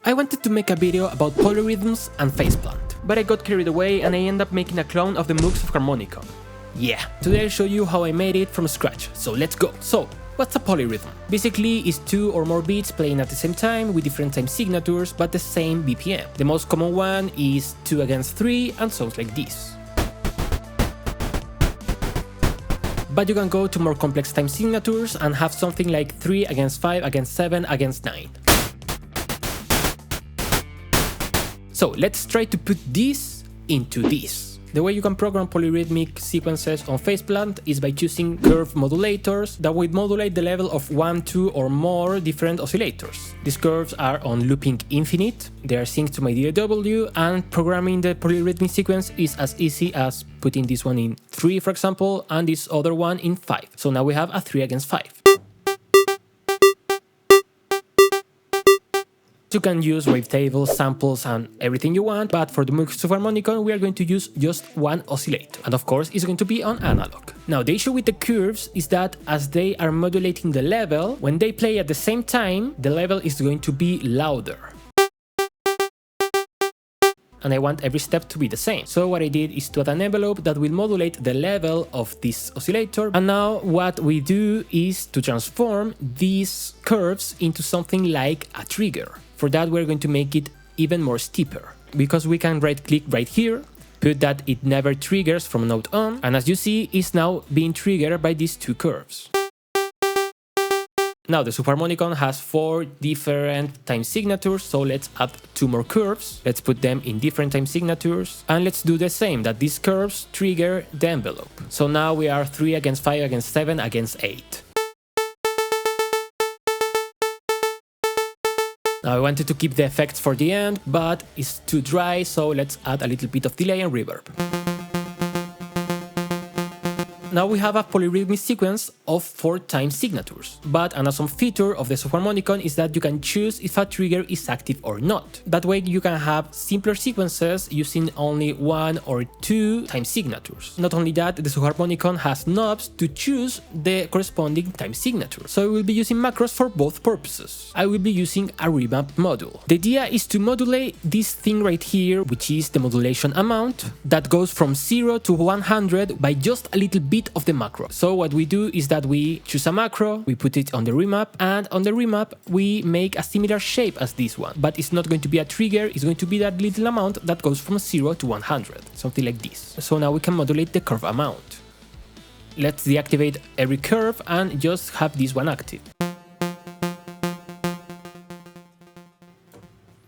I wanted to make a video about polyrhythms and faceplant, but I got carried away and I ended up making a clone of the Moog Subharmonicon. Yeah, today I'll show you how I made it from scratch, so let's go! So, what's a polyrhythm? Basically, it's 2 or more beats playing at the same time with different time signatures but the same BPM. The most common one is 2 against 3 and sounds like this. But you can go to more complex time signatures and have something like 3 against 5 against 7 against 9. So let's try to put this into this. The way you can program polyrhythmic sequences on faceplant is by choosing curve modulators that will modulate the level of 1, 2 or more different oscillators. These curves are on looping infinite, they are synced to my DAW, and programming the polyrhythmic sequence is as easy as putting this one in 3 for example and this other one in 5. So now we have a 3 against 5. You can use wavetables, samples and everything you want, but for the Moog Subharmonicon we are going to use just one oscillator, and of course it's going to be on analog. Now the issue with the curves is that as they are modulating the level, when they play at the same time, the level is going to be louder. And I want every step to be the same. So what I did is to add an envelope that will modulate the level of this oscillator. And now what we do is to transform these curves into something like a trigger. For that we're going to make it even more steeper, because we can right click right here, put that it never triggers from node on, and as you see it's now being triggered by these 2 curves. Now the Subharmonicon has 4 different time signatures, so let's add 2 more curves. Let's put them in different time signatures, and let's do the same, that these curves trigger the envelope. So now we are 3 against 5 against 7 against 8. Now I wanted to keep the effects for the end, but it's too dry, so let's add a little bit of delay and reverb. Now we have a polyrhythmic sequence of 4 time signatures, but an awesome feature of the Subharmonicon is that you can choose if a trigger is active or not. That way you can have simpler sequences using only 1 or 2 time signatures. Not only that, the Subharmonicon has knobs to choose the corresponding time signature, so I will be using macros for both purposes. I will be using a remap module. The idea is to modulate this thing right here, which is the modulation amount, that goes from 0 to 100 by just a little bit of the macro. So what we do is that we choose a macro, we put it on the remap, and on the remap we make a similar shape as this one, but it's not going to be a trigger, it's going to be that little amount that goes from 0 to 100, something like this. So now we can modulate the curve amount. Let's deactivate every curve and just have this one active.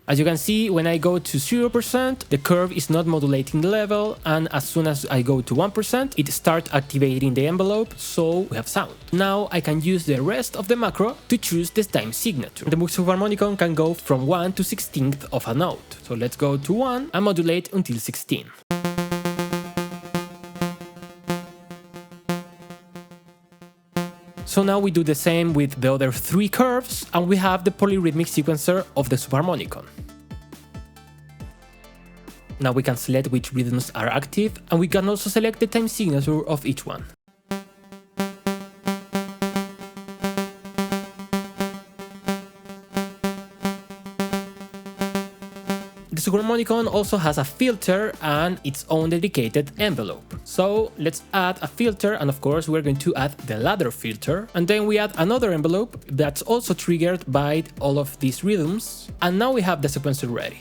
As you can see, when I go to 0%, the curve is not modulating the level, and as soon as I go to 1%, it starts activating the envelope, so we have sound. Now I can use the rest of the macro to choose the time signature. The Moog Subharmonicon can go from 1 to 16th of a note. So let's go to 1 and modulate until 16. So now we do the same with the other 3 curves, and we have the Polyrythmic Sequencer of the Subharmonicon. Now we can select which rhythms are active, and we can also select the time signature of each one. The Subharmonicon also has a filter and its own dedicated envelope. So let's add a filter, and of course we're going to add the ladder filter, and then we add another envelope that's also triggered by all of these rhythms, and now we have the sequencer ready.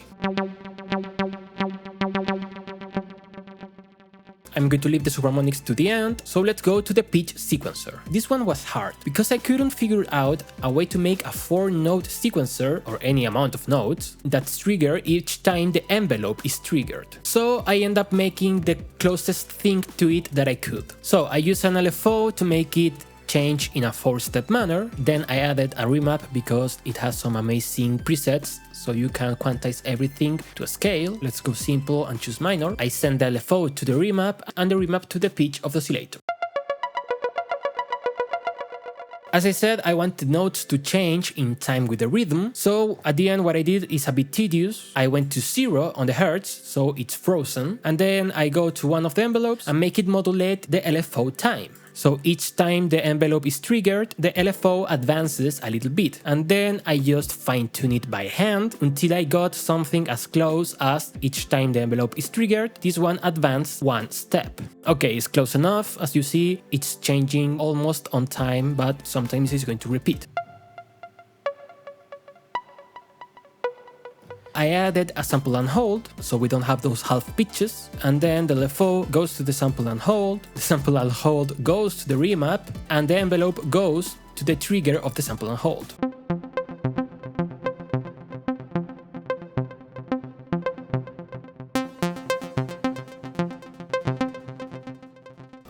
I'm going to leave the Subharmonics to the end, so let's go to the pitch sequencer. This one was hard, because I couldn't figure out a way to make a 4-note sequencer, or any amount of notes, that's triggered each time the envelope is triggered. So I end up making the closest thing to it that I could. So I used an LFO to make it change in a 4-step manner, then I added a remap because it has some amazing presets, so you can quantize everything to a scale. Let's go simple and choose minor. I send the LFO to the remap and the remap to the pitch of the oscillator. As I said, I want the notes to change in time with the rhythm, so at the end what I did is a bit tedious. I went to 0 on the hertz, so it's frozen, and then I go to one of the envelopes and make it modulate the LFO time. So each time the envelope is triggered, the LFO advances a little bit, and then I just fine-tune it by hand until I got something as close as each time the envelope is triggered, this one advances one step. Okay, it's close enough. As you see, it's changing almost on time, but sometimes it's going to repeat. I added a sample and hold, so we don't have those half pitches, and then the LFO goes to the sample and hold goes to the remap, and the envelope goes to the trigger of the sample and hold.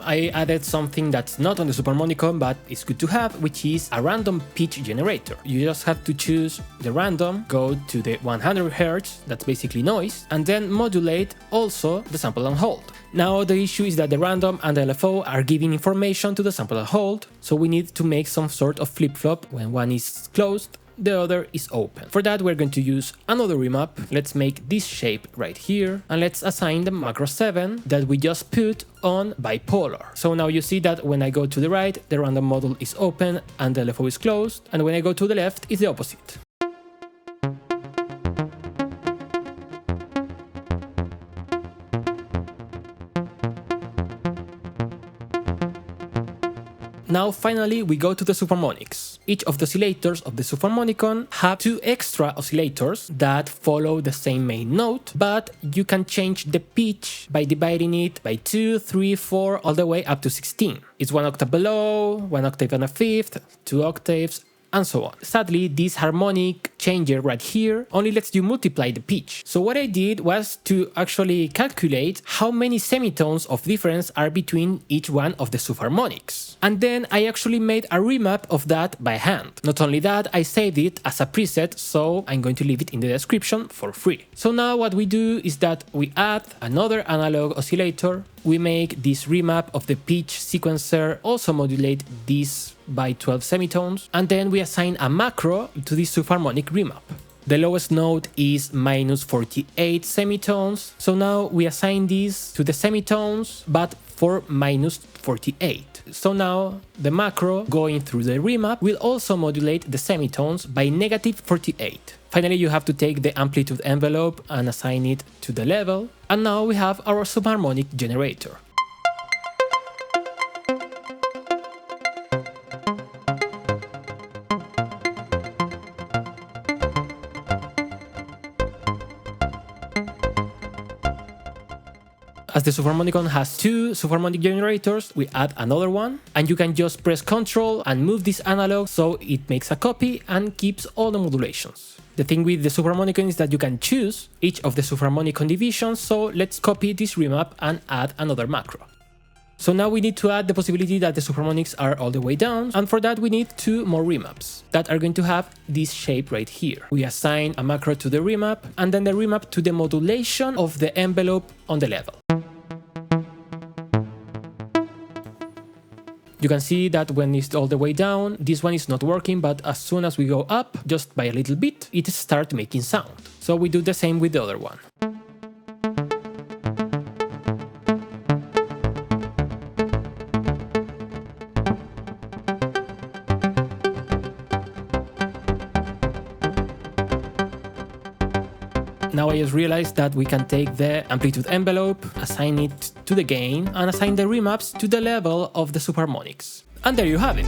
I added something that's not on the Subharmonicon, but it's good to have, which is a random pitch generator. You just have to choose the random, go to the 100 Hz, that's basically noise, and then modulate also the sample and hold. Now the issue is that the random and the LFO are giving information to the sample and hold, so we need to make some sort of flip-flop. When one is closed, the other is open. For that we're going to use another remap. Let's make this shape right here, and let's assign the macro 7 that we just put on bipolar. So now you see that when I go to the right, the random module is open and the LFO is closed, and when I go to the left, it's the opposite. Now finally we go to the Subharmonics. Each of the oscillators of the Subharmonicon have 2 extra oscillators that follow the same main note, but you can change the pitch by dividing it by 2, 3, 4, all the way up to 16. It's 1 octave below, 1 octave and a fifth, 2 octaves, and so on. Sadly, this harmonic changer right here only lets you multiply the pitch. So what I did was to actually calculate how many semitones of difference are between each one of the Subharmonics. And then I actually made a remap of that by hand. Not only that, I saved it as a preset, so I'm going to leave it in the description for free. So now what we do is that we add another analog oscillator, we make this remap of the pitch sequencer, also modulate this by 12 semitones, and then we assign a macro to this subharmonic remap. The lowest note is minus 48 semitones, so now we assign this to the semitones, but for minus 48. So now the macro going through the remap will also modulate the semitones by negative 48. Finally, you have to take the amplitude envelope and assign it to the level, and now we have our subharmonic generator. As the Subharmonicon has 2 subharmonic generators, we add another one, and you can just press Ctrl and move this analog so it makes a copy and keeps all the modulations. The thing with the Subharmonicon is that you can choose each of the Subharmonicon divisions, so let's copy this remap and add another macro. So now we need to add the possibility that the subharmonics are all the way down, and for that we need 2 more remaps that are going to have this shape right here. We assign a macro to the remap, and then the remap to the modulation of the envelope on the level. You can see that when it's all the way down, this one is not working, but as soon as we go up, just by a little bit, it starts making sound. So we do the same with the other one. Now I just realized that we can take the amplitude envelope, assign it to the gain, and assign the remaps to the level of the subharmonics. And there you have it!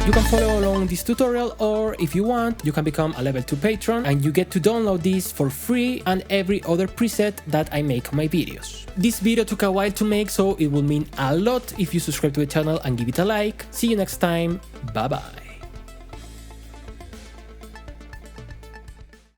You can follow along this tutorial, or if you want, you can become a level 2 patron and you get to download this for free and every other preset that I make on my videos. This video took a while to make, so it will mean a lot if you subscribe to the channel and give it a like. See you next time, bye bye!